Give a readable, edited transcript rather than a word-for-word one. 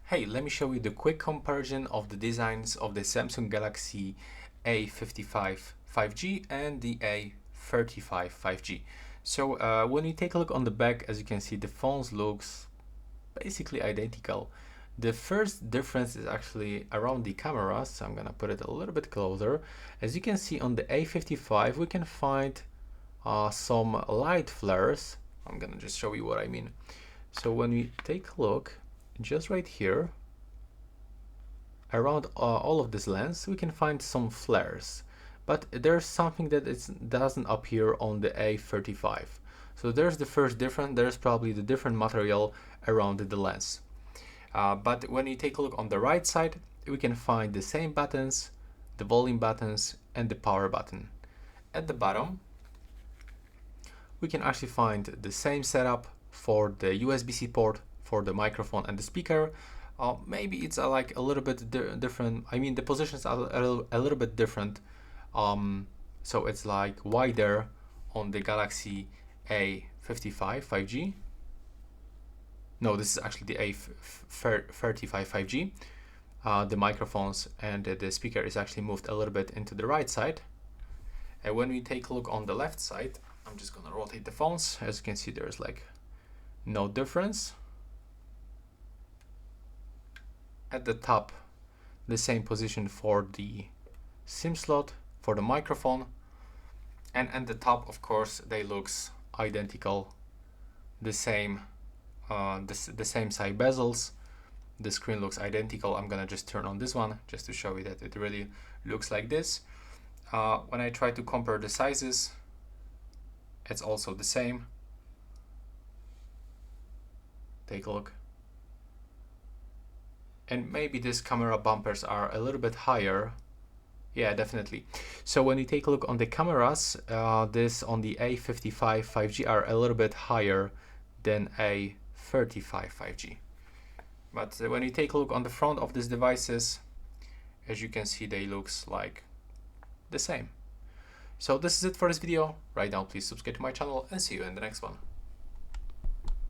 Hey, let me show you the quick comparison of the designs of the Samsung Galaxy A55 5G and the A35 5G. So when you take a look on the back, as you can see, the phones looks basically identical. The first difference is actually around the cameras, so I'm gonna put it a little bit closer. As you can see on the A55, we can find some light flares. I'm gonna just show you what I mean. So when we take a look, just right here around all of this lens we can find some flares, but there's something that doesn't appear on the A35. So there's the first difference. There's probably the different material around the lens, but when you take a look on the right side, we can find the same buttons, the volume buttons and the power button. At the bottom we can actually find the same setup for the USB-C port, for the microphone and the speaker. Maybe it's like a little bit different. I mean, the positions are a little bit different. So it's like wider on the Galaxy A55 5G. No, this is actually the A35 5G. The microphones and the speaker is actually moved a little bit into the right side. And when we take a look on the left side, I'm just gonna rotate the phones. As you can see, there's like no difference. At the top, the same position for the SIM slot, for the microphone, and at the top, of course, they looks identical. The same, the same side bezels. The screen looks identical. I'm gonna just turn on this one just to show you that it really looks like this. When I try to compare the sizes, it's also the same. Take a look. And maybe these camera bumpers are a little bit higher. Yeah, definitely. So when you take a look on the cameras, this on the A55 5G are a little bit higher than A35 5G. But when you take a look on the front of these devices, as you can see, they looks like the same. So this is it for this video. Right now, please subscribe to my channel and see you in the next one.